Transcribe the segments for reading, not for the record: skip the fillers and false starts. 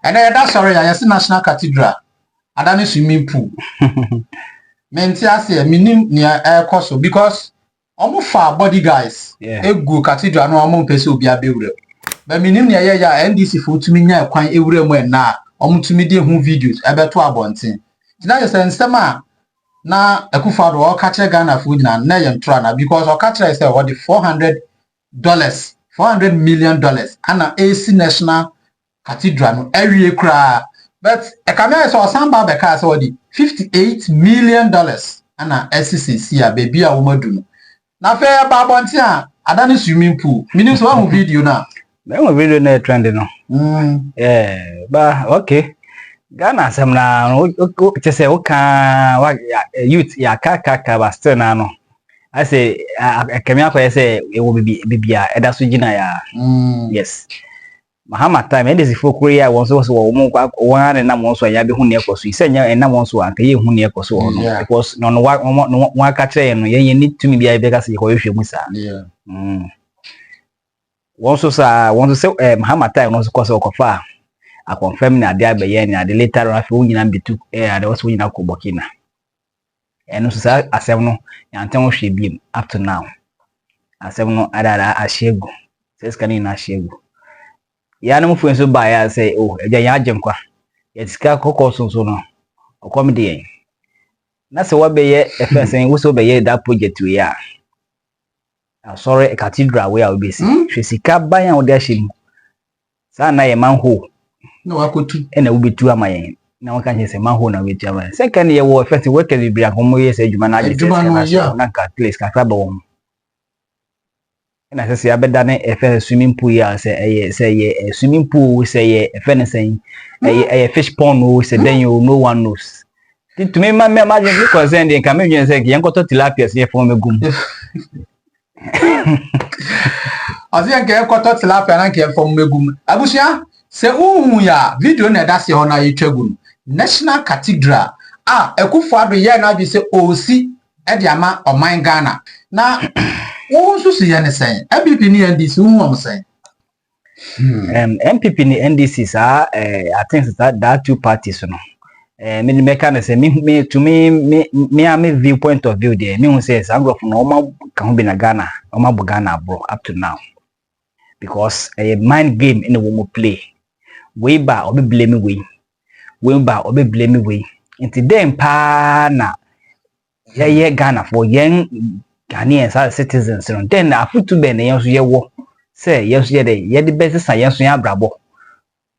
And that's sorry, I see National Cathedral. I don't swimming pool. Mentia say minim near air course because almost far body guys. A good cathedral no among person will be a builder. But minim near ya NDC for to me near quite every when na to me dear who videos about to abonting. Now you say Stema na Ekufado or catcher Ghana food na Nayan Trana because our catcher is what the $400 million and an AC National Cathedral every cry. But a camera saw some Babacas already $58 million and an SCC baby a woman do. Now fair Babontia, I don't swimming pool. Minus one video now. Then we video na trending no. Yeah, but okay. Ghana some na just say okay youth ya kaka but still na no. I say camera ko say e wo bibia e da so gina ya. Yes. Mahama time ndezi fokuria wonso wo mu kwa wan na mo so ya be hu ne ekoso isenya na mo so anka ye hu ne ekoso ho no because no wa ka kire no ye ni tumi bia be ka se ko hwe mu sa wonso say Mahama time no so ko so ko fa a confirm na dia be ye ni ade later on afi wo nyina betu ade wo so nyina ko Burkina eno so sa asem no ya ntan wo hwe biem up to now asem no adara ashegu ses kani na ashegu ya na mfu enso ba ya say oh eja ya agyenkwa ya sika kokko so no okomde yen na se wa be ye efensen wo so be ye that project we ya sorry a cathedral we are obesi hwe sika ban ya ode ahim sa na ye manho no akotu ena wo betu amayen na won kan se manho na betu amayen second ye wo efensen we can be akomo ye se adwuma na agye na ka place ka ba won ena se abeda ne efe swimming pool ya say swimming pool say efe say fish pond o say then you no one knows to me imagine because then they come in say yen koto tilapia say for megum azia ke koto tilapia na ke for megum abusia se uhu ya video na da se ho na yetwagu National Cathedral Ekufado ye na bi se osi e de ama oman Ghana na wonso se ye ne sen MPP ni NDC hu am sen MPP ni NDC sa I think that two parties no me meka say me to me viewpoint of view there me hu say sangrofo no ma ka hu bi na Ghana o ma bu Ghana bro up to now because a mind game in the woman play we ba obi blame we ba obi blame we until then pa na ye Ghana for young Ghanaians as citizens no then afutu be na yenso ye wo say yenso ye the best say yenso ya brabo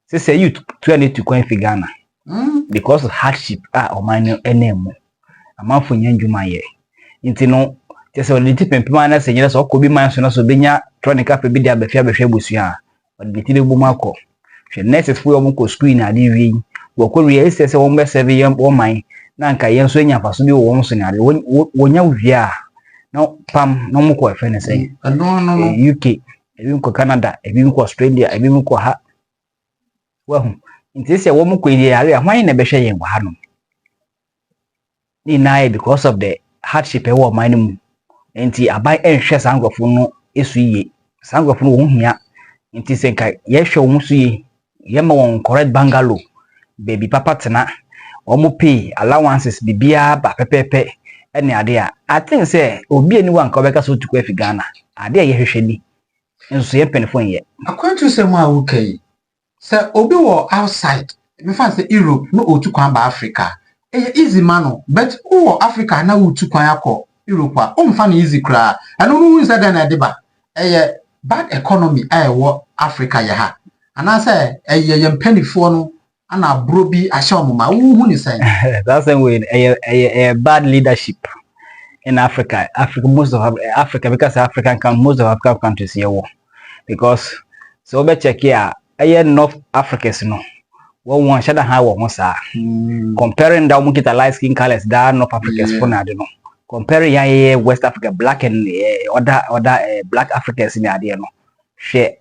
say you to need to come fi Ghana because of hardship o man enemu amanfo nyanjuma ye nti no just on the pempema na say nyere so ko bi man so na so benya tronika pe bi dia be fia be hwe busua o de ti be bu mako hwe nurses fu yo mko screen ade wi wo ko wi say won be 7 yam o man na nka yenso nya faso bi wo so nya wonya wia no pam no mko efe ne say no UK ebi mko Canada ebi mko Australia ebi mko ha wahu nti say wo mko iri are hwan na be hwe yen wa no ni na because of the hardship e wo man mu nti abai enhwe sangrofo no esuye sangrofo no wo hia nti senka ye hwe wo suye ye ma won correct bungalow baby papa tena omo pay allowances bibia ba pepepe ene ade a I think say obi ani wan ka obeka so tukwa afi Ghana ade a ye hwehwe ni nso ye penfo ye akwantu se mu a wukai se obi wo outside me fan say Europe no otukwan ba Africa easy man but wo Africa na otukwan akọ Europe o mfa na easy kra anu no nsa da na deba bad economy wo Africa ya ha ana say ye mpanifo no ana bro bi ahye omuma hu ni say that's the way a bad leadership in Africa most of Africa because most of African countries here war because so be check here North Africans no one shada ha wo sa comparing that we get light skin colors that North Africans for na no comparing ya West Africa black and other black Africans in ade no share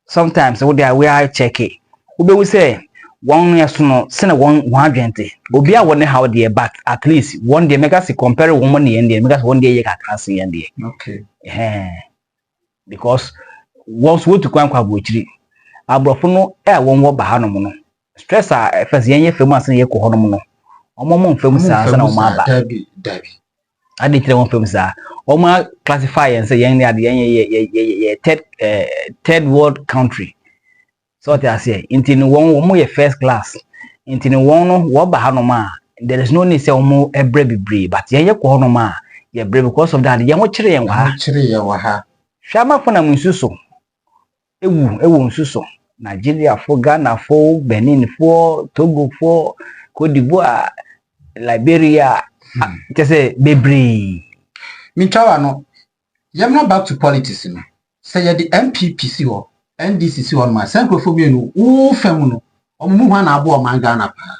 sometimes we are check it we say one year no sene 120 obi a won how dey back at least one day make us compare woman dey and make us one day ye ka class ye okay because once we to kwan kwa bochiri abrofo no won wo ba hanom no stress a first yen ye famous ye ko honom no omo mfam saa na omo aba dabi ade kire won fam saa omo classify yen say yen ne ade yen ye third world country so they say intini won omo ye first class intini won no wo ba hanom a there is no need say omo ebre bibre but yen ye ko honom a ye bre because of that yen wo kire yen wa ha hwama fo na munsuso ewu nsuso Nigeria for Ghana for Benin for Togo for Cote d'Ivoire Liberia just say bebre mitwa no yemna back to politics no say ye the MPPC or NDCC on my sankrofobia no wo fam no omumu hwa na abo o man Ghana pa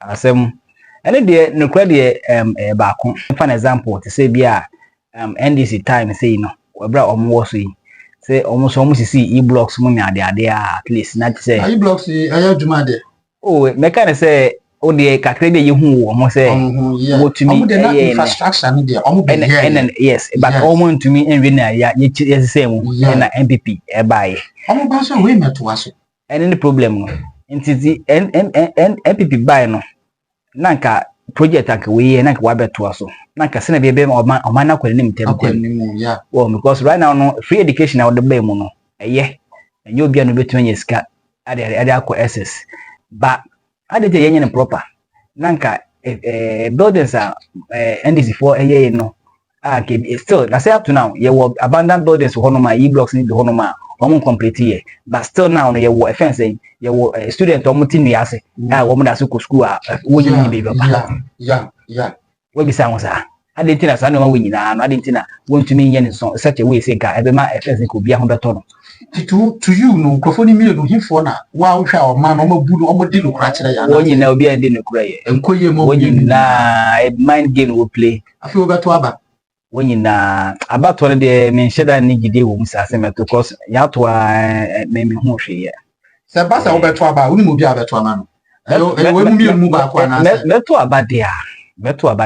asem ene de nokra de ba ko for an example to say bia NDC time say no webra omwo so yi say almost see e-blocks mo me ade at least not say e-blocks ayaduma de oh me can say o de kakre de yehu wo mo say wo to me infrastructure no de omo be here yes but almost to me enwe na ya yes say mo na MPP e bae omo ba so we meto aso any problem no entity MPP bae no nanka project anka we nanka wa beto aso nanka se na be o na kwani nim tem yeah well because right now no free education out the bay mo no enye obi anu betu anya sika ade akọ SS but ade je yenye proper nanka buildings are NDC4 no still na say up to now you were abandoned buildings honoma e-blocks ni honoma omo complete here but still now no you were offense you were student omo tinu ase omo da so school wo yin be baba yeah we be say won sa adentina sa no ma we nyina no adentina wontumi nye ne so such a way say ka ebe ma FS ko bia ho beto no to you no crofoni mi no himfo na wa wo hwa o ma no ma bu no omo di no kura kire ya na wo nyina obi ande no kura ye enkoye mo wo nyina mind game wo play afi wo beto aba wo nyina abato ne de me nheda ni gide wo musa se meto cause ya to me ho hwe ye se ba se wo beto aba woni mo bi abeto ama no we mu ba kwa na se meto aba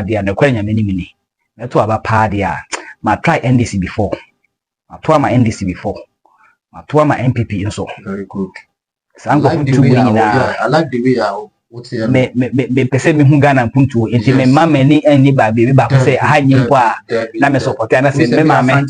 dia no kwa nyame ni mini meto aba pa dia ma try NDC before ma ma NDC before ma MPP nso very good sango kuntu nyina I like the way what's here me pese me hu Ghana kuntu enti me mama ni eni ba be ba say ahanyi kwa na me support na say me mama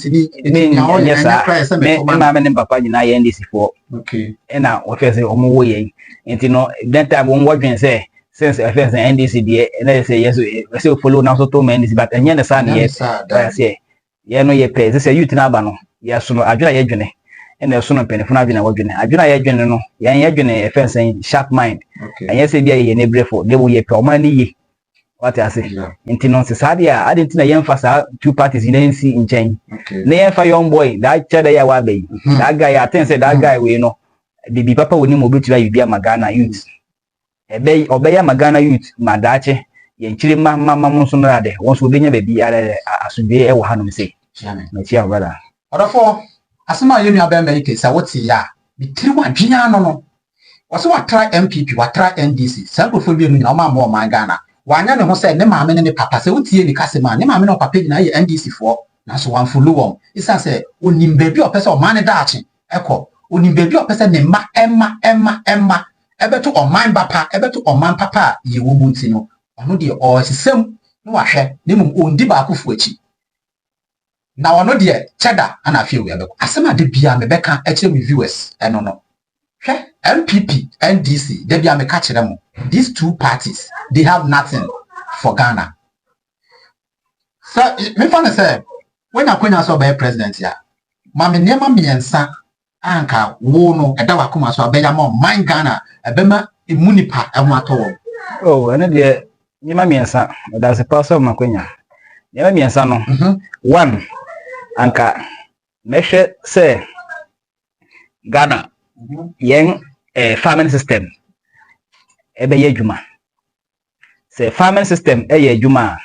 me nyesa me mama ni papa nyina ye NDC for okay na o fese o mo wo ye enti no that time won wadwen say since FS NDC die na say yes we say follow na so to me NDC but enye na sa na ye say ye no ye pay say youth na ba no ye so no adwena ye dwene ene so no penifo na adwena wadwene adwena ye dwene no ye dwene FS sharp mind enye say bia ye ne brefo de wo ye pe o ma ni ye what I say enti no se sa dia adenti na ye mfasa two parties in NC in chain na ye fa young boy that cheda ya wa be that guy I think say that guy we no bibi papa woni mo betu ya bibia magana youth ebe obeya magana youth madache ye nchiri mama nso no ade won so obenya baby are asudwe e wo hanom sei na chia brother odofo asema yemi abembe ike sa woti ya bitiri wadwenya no wose wa try MPP wa try NDC sankrofo bi enu na ma mo man Ghana wanya ne ho se ne maame ne papa se wotie ni kasema ne maame no papa gina ye NDC for na so wan follow won isa se onim baby opese o man daache ekọ onim baby opese ne ma emma ebeto oman bapa ebeto oman papa ye wo bunti no ono de o sisem no wahwe ne mum ondi ba akofo achi na ono de cheda ana afie we abeko asema de bia me beka eche me viewers eno no hwe MPP NDC de bia me ka kire mo these two parties they have nothing for Ghana so me fa na say when akonya so be president ya ma me nema miensa anka wo no eda wakoma so abeya mo man Ghana ebema emunipa emu ato oh ene de nyima miensa da se pass of makonya nyima miensa no one anka mehwe se Ghana yen farming system ebe ye adwuma se farming system ye adwuma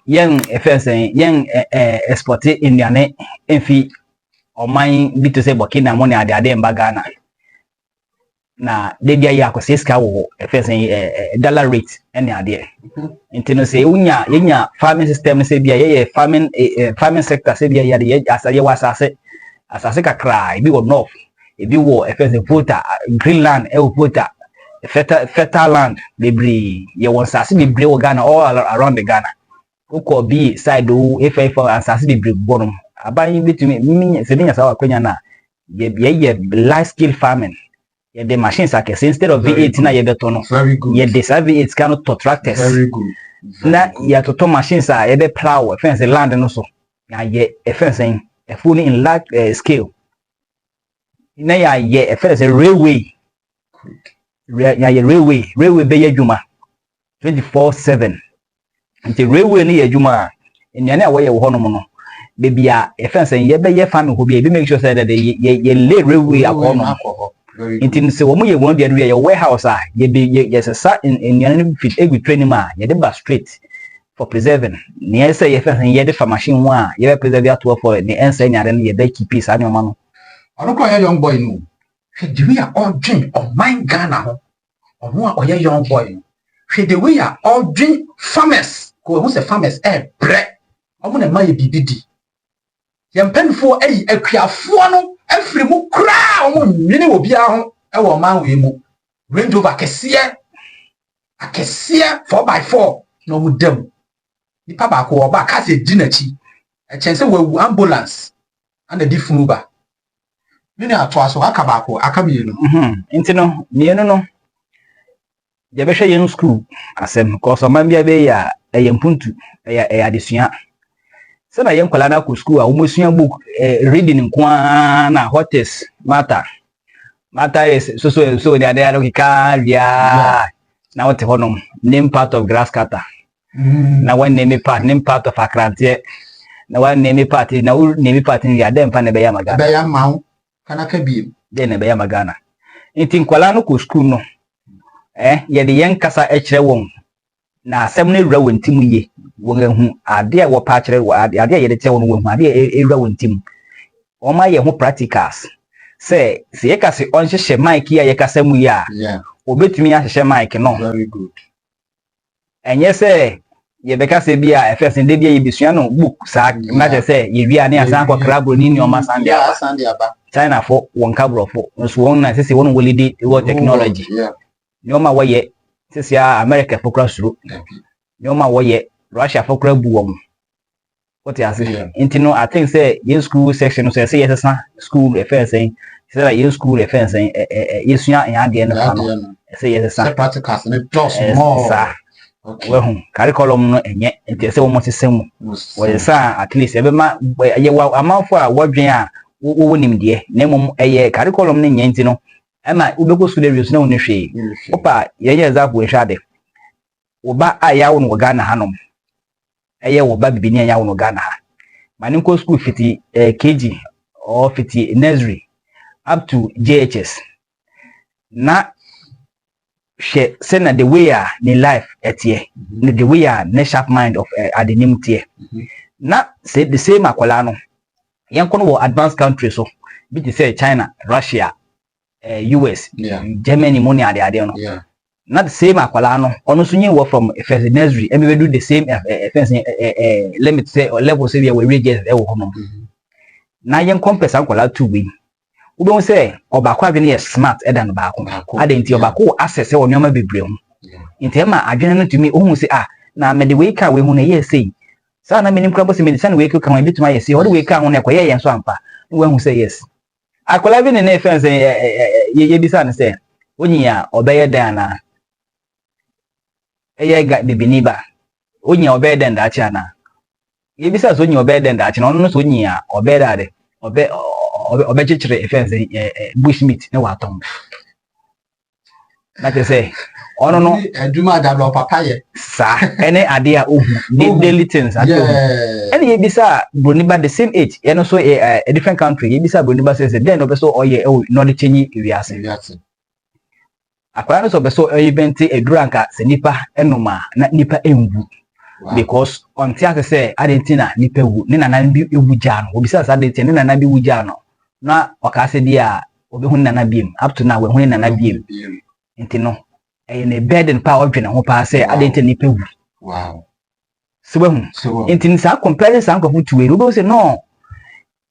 yen efense yen export indiane enfi oman bi to say Burkina money ade mba Ghana na de bia ya akose ska wo efense dollar rate ene ade intino say unya yenya farming system say bia ye farming sector say bia ya de asare wasase asase kakra ebi wo north ebi wo efense Volta Greenland Volta fertile land bebre ye won asase bebre wo Ghana all around the Ghana ukọ bi side o efa asase bebre bonum aban betumi se binya sawa kwenya na ye large scale farming ye the machines akese instead of V8 na ye beto no ye the V8 can to tractors very good na ye to machines ye be plow fence land no so na ye fence fully in large scale na ye fence railway ye railway be ye dwuma 24/7 nti railway ni ye dwuma enyane a wo ye wo honom no bebia fence ye be ye farming ho bia be make sure say that ye lay railway akono inti se wo mo ye won bia no ye warehouse a ye sa enyane fit egu training ma ye de ba straight for preserving ne say ye fence ye de fa machine ho a ye be preserve at for the ensa nyare no ye be keep peace anya ma no ono ko ye young boy no the way are all dream of my Ghana ho ono a ye young boy no the way are all dream farmers ko who say farmers bre omo na ma ye bibidi yempenfo akuafo no afiri mu kra omo nwene obi a ho e wo man we mu Range Rover akese 4x4 no mu dem nipa ba ko oba ka se dinachi e chense wawu ambulance and the diffunuba mini atoaso aka ba ko aka mienu nti no mienu no je be hwe yen school asem ko so man bia be ya eyempuntu ya adesua se na yen kwala na ko school a wo musua book reading nko na hotes matter is so they are kika ya na what honom name part of grass cutter na one name part of akrante na one name part na wo name part ya dem fa na be ya magana be ya mawo kana ka bi de na be ya magana nti nkwala no ko school no ye de yen kasa ekire won na asem na ewura wontim ye won ehu ade a wo pa kire ade a ye de te won won ade ewura wontim o ma ye ho practicals say ye kase on hye mic ya ye kasa mu ya obetumi a hye mic no very good enye say ye be kasa bia first nde bia ye bisua no book sa na je say ye wi ani asan kwa krabro ni o ma sande aba China for won kabro for so won na say won wolidi wo technology nyoma woye sisia America for crossroad nyoma woye Russia for crab buom what you say intino I think say in school section say yes school affairs say in school affairs say yesua ya de no say yes practicals ne plus more okay curriculum no enye enti say wo mo sesem wo say at least ebe ma ye amanfo a wodwen a wo nimde na mom eye curriculum ne nye ntino ema ubeko school areas na woni hwe opa ye example hwade oba aya wo no Ghana hanom eye wo ba bibini aya wo no Ghana ha mani ko school fiti KG or fiti nursery up to JHS na she send the way the life etie the way na sharp mind of adenim tie na say the same akwala no yen kono wo advanced countries so bi ti say China Russia US Germany money ade no not the same akwala no ono so nyi wo from first nursery and we do the same let me say or level say we reaches e wo hono na yen compare akwala two way we don say obakwa adwene ye smart edan baako adenti obako access e wonyoma bebre ho nti ma adwene no tumi ohun say na me the way ka we hu na ye say sa na menim krabo say medicine we ka kan bituma ye say o the way ka hu na koye yen so ampa we hu say yes akwala bi ne na fence ye bisa ne say onyiya obeye dan na eye ga bibini ba onyiya obeye dan da achi ana ye bisa so onyiya obeye dan da achi na ono so onyiya obeye da de obechichere fence bushmeat na watom na te say ono no aduma da lo papa ye sa ene ade a ohu daily things ade ene ye bisa broniba the same age ye no so a different country ye bisa broniba say then no be so oye no de chenyi wiase akwara no so be so event eduranka se nipa enoma na nipa enwu because on tia say adentina nipa wu ne nanan bi ewu ja no obisa sa adentina ne nanan bi wu ja no na okase dia obehun nanan biem up to now we hun nanan biem intino na burden pa odwene ho pa say adentina nipa wu wow so intino sa comparison sa nko futu we do say no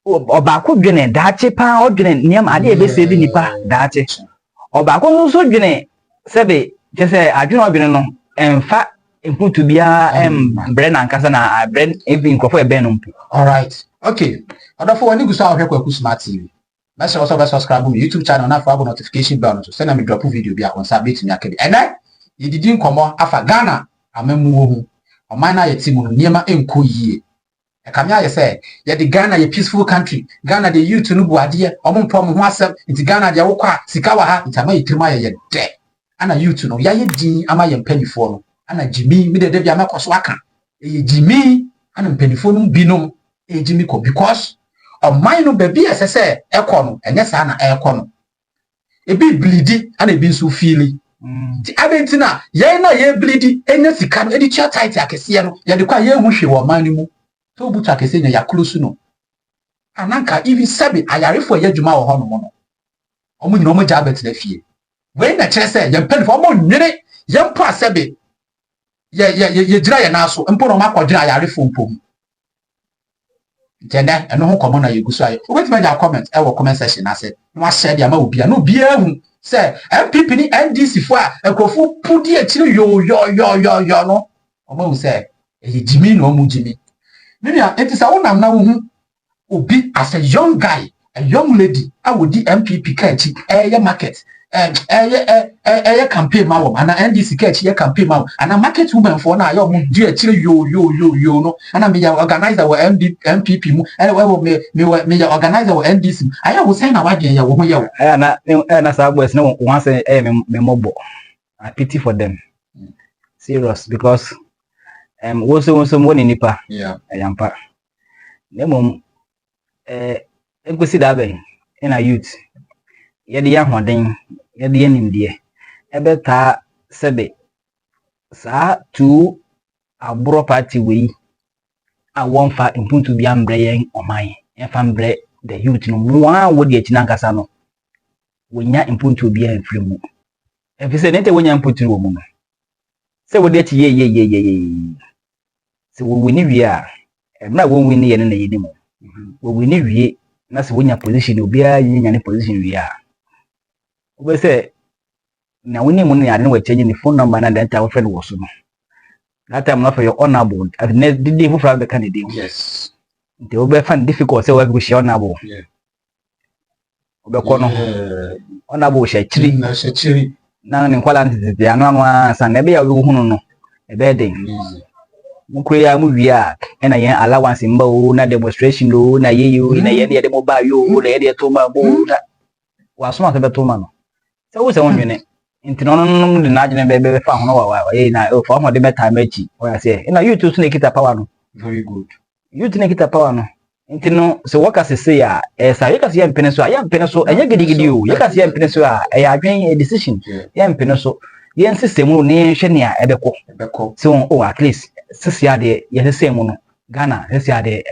Obaako dwene daache pa odwene niam ade ebese bi nipa daache obaako no so dwene sebe kese adwene odwene no emfa emputu bia bre na nkasa na bre ebi nkofo ebe no mpu. All right, okay, odafo wani gusa ahwe kwa Smart TV. Make sure also subscribe to my YouTube channel na for notification bell so send me drop video bia on sabet mi akebe ene ye didi nkomo afa Ghana amemu wo hu oman na ye timu niema enko yie e kam ya ye say ye di Ghana ye peaceful country Ghana the youth no buade omompo mo ho asem nti Ghana de wokwa sika wa ha nti ama ye tirima ye de ana youth no ya ye din ama ye mpanifo no ana Jimmy mi de bia makoso aka ye Jimmy ana mpanifo no binom e Jimmy ko because oman no baby asese ekọ no enye sa na ekọ no ebi bleedi ana ebi nso feeli ti abentina ye na ye bleedi enye sika no edi chia tight akese no ye de kwa ye hu hwe wo man ni mu to butu akese nya ya close no ananka even sabi ayarefo ye dwuma wo ho no no omo nyina omo ja bet na fie we na kire se ye mpelifo omo nwene ye mpo asabe ye gira ye na so mpo no makodwina ayarefo mpo mu Jenda eno ho komo na yeguso aye obetima ja comment e wo comment section na se no share dia ma obia no bia hu se MPP ni NDC fo a ekrofu pudi akire yo no omo hu se e Jimmy no mu Jimmy nua etisa wonam na wo hu obi as a young guy a young lady a wodi MPP ka achi ye market ye campaign ma wo ana NDC ka achi ye campaign ma wo ana market woman for na yo mu di akire yo no ana me ya organizer wo MPP mu me ya organizer wo NDC aya wo say na wadwen ya wo ho ya wo na sa boys no wan say me mobo I pity for them serious because wo so mo ni nipa yampa nemom enkosi da ben na youth ye de yahoden ye de nimdie ebeta sebe sa tu abro party we a wonfa impuntu bia mbre yen oman enfa mbre the youth no moa wo de akina nkasa no wonya impuntu bia enfiri mu efise nete wonya impuntu wo mu no se wo de achi ye se wo wini wi a emra wo wini ye ne na yedi mu wo wini wi na se wonya position obia yinya ne position wi a we say na wini mu ne ade no change ni phone number na that our friend was no that time no for your honorable at the day for the candidate yes they will be find difficult say we go share honorable obe ko no honorable shachiri na ne kwala ntete anu san na be ya wo hunu no ebe den mukure ya mu wia na yen allowance mba o na demonstration lo na yeyo na yen de mo ba yo na yen de to ma bo na wa so ma se be to ma no se wo se won nwene nti no de na agene be fa hono wa ye na o fa mo de meta machi o ya se na you to so na kita power no very good you to na kita power no nti no se waka se se ya sa ye ka se ya mpene so ya mpene so enye gidigidi o ye ka se ya mpene so a ya adwen decision ya mpene so ye system no ne hwe ne a ebeko so o at least sisia de yesese mu no Ghana sisia de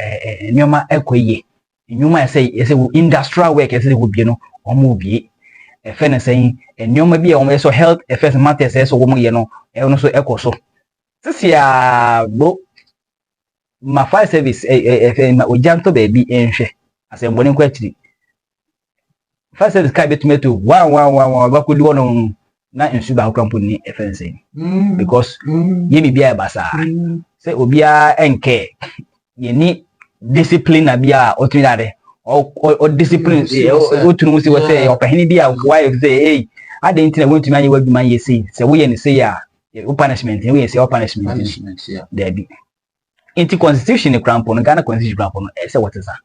nyoma ekoye nyoma yese industrial work yese wo bie no omo bie efe ne sen nyoma bia omo so health affairs matters yese wo mu ye no no so ekoso sisia bo ma fire service ma ojanto ba bi enhwe asemboni kwa chiri fire service ka betumeto 1 ba kodi wono na insu ba krampo ni FNC because ye mi bia basa say obia enke ye ni discipline na bia otunade o discipline otunu si we say opahini bia why say hey adentin na wontu manye waduma ye say we ye ni say ya punishment we say punishment yeah there be into constitution krampo no Ghana constitution krampo no say what is that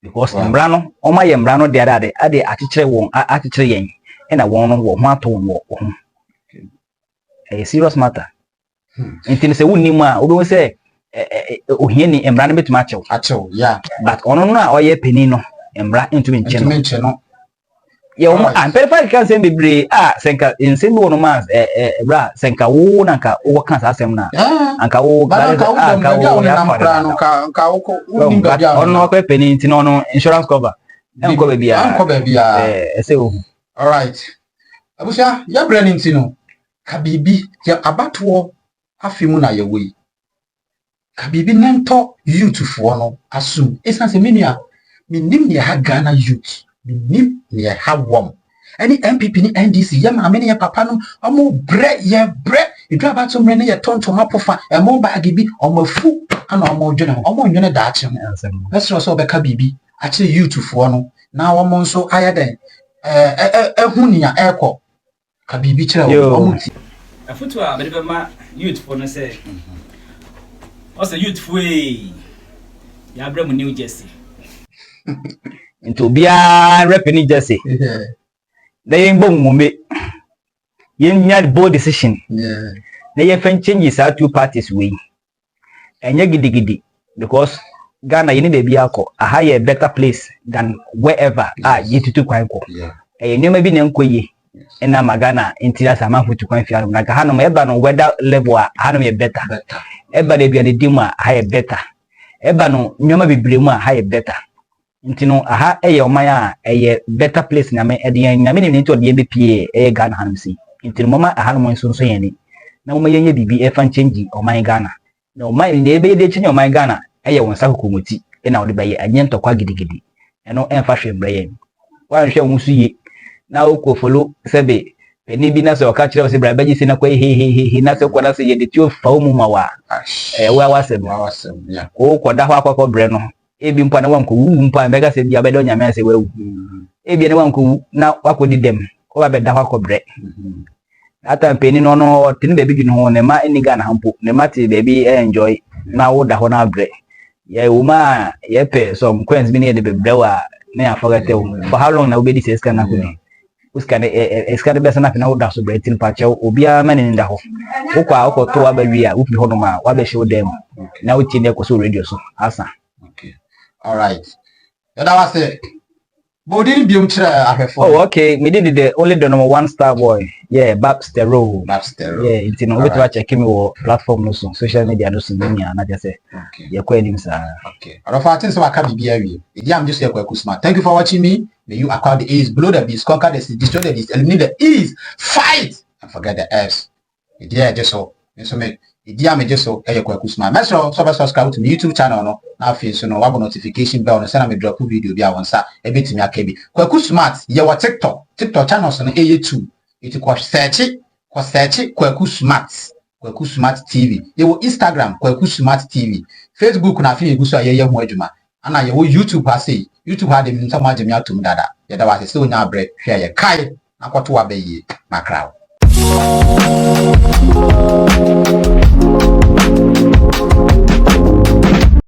because mbrano o ma ye mbrano de ade akikire won akikire yen na won no wo ho ato wo ho a serious matter nti se wonni mu a obi say ohie ni emra na betuma achew yeah but ono no a oye peni no emra ntumi nche no ye o am perfect kan say bebre senka nsem bi wono ma bra senka wo na nka wo kan sa asem na anka wo nka wo ni bia ono ko peni nti no insurance cover enko be bia say o all right abusia ya brand nti no ka bibi ya abato afimu na yewe ka bibi nento youth fo no asum esanse menua Minim near ha Ghana youth. Minim near ha wom. Any MPP ni NDC, yama many ya papa no, omo bre, ye bre. You drive out some rene, ye ton to mapofa, a more baggy be, omo fu, and omo journal, omo yone dachim. That's also beka bibi. Actually, you to for now, omo so higher than hunia airco. Kabibi chira omuti. A foot wa be ma youth for no say. Also youth way. Ya bra mu New Jersey. Into bia rep New Jersey. They ain't bong mumbe. You need bold decision. Yeah. They fan changes are two parties way. And you giddy because Ghana you need a biako a higher better place than wherever you to quite go. Yeah. And you may be named and I'm a Ghana into that amount to quite fair. Like a Hanum Ebano weather level Hanum better. Everybody be a dima higher better. Ebano nyoma be brima higher better. Intino aha maya better place na me edian na me into the MBPA Ghana Hanumsi. Intino mama Hanum so yani. Na mo yenye bibi e fan change o my Ghana. Na o my de be de change o my Ghana wonsa kokomuti e na o de baye anyento kwa gidigidi. Eno enfa hwe mbraye. Wan hwe wo suye. Na o ko follow sebe eni bi na se o ka kire o se bra baji se na kwa he na se kwa na se ye de tio fa mu ma wa. Wa wasem ya. O ko da ho akwa bre no. Ebi mpa na wanko wu mpa mbega se bia bedo nyame ase wawu. Ebi na wanko wu na wakodi dem. Ko ba beda hwa bre. Ata mpeni no tini bebi dwene ho ne ma eni Ghana hampo. Ne ma ti bebi enjoy na wo da ho na bre. Ye uma ye pe some coins bi ne de bebre wa na afogate wo. For how long na obedi se ska na kudi. Uska ne eska de besa na na wo da so bre tin pa che obia ma ne nda ho. Wo kwa wo to wa ba wi a wo fi ho no ma wa be show dem. Na wo ti ne ko so radio so asa. Okay. All right. That was it. Bodin Biumtra Afefo. Oh, okay. Me did the only the number 1 star boy. Yeah, Babster Row. Yeah, it's in order to check me platform no so social media no so na just say. Okay. Yeah, quite him sir. Okay. All of our things were coming be here. I'm just here for Kusma. Thank you for watching me. May you acquire the A's, blow the beast, conquer the sea, destroy the beast, eliminate the E's, fight and forget the F's. Yeah, just so. So me. Idia me just so Kusma. Metro subscribe to my YouTube channel no. Now feel so no wabo notification bell no send me drop video bi awonsa e betimi akabi. Kwaku Smart ye wa TikTok channel so no AY2. It ko search Kwaku Smart TV. Ye wo Instagram Kwaku Smart TV. Facebook na feel guso ye ho adwuma. Ana ye wo YouTube ha say YouTube ha dem nta magemi atum dada. Ye da wa say onya abre hwe ye kai na kwoto wa be yi makra.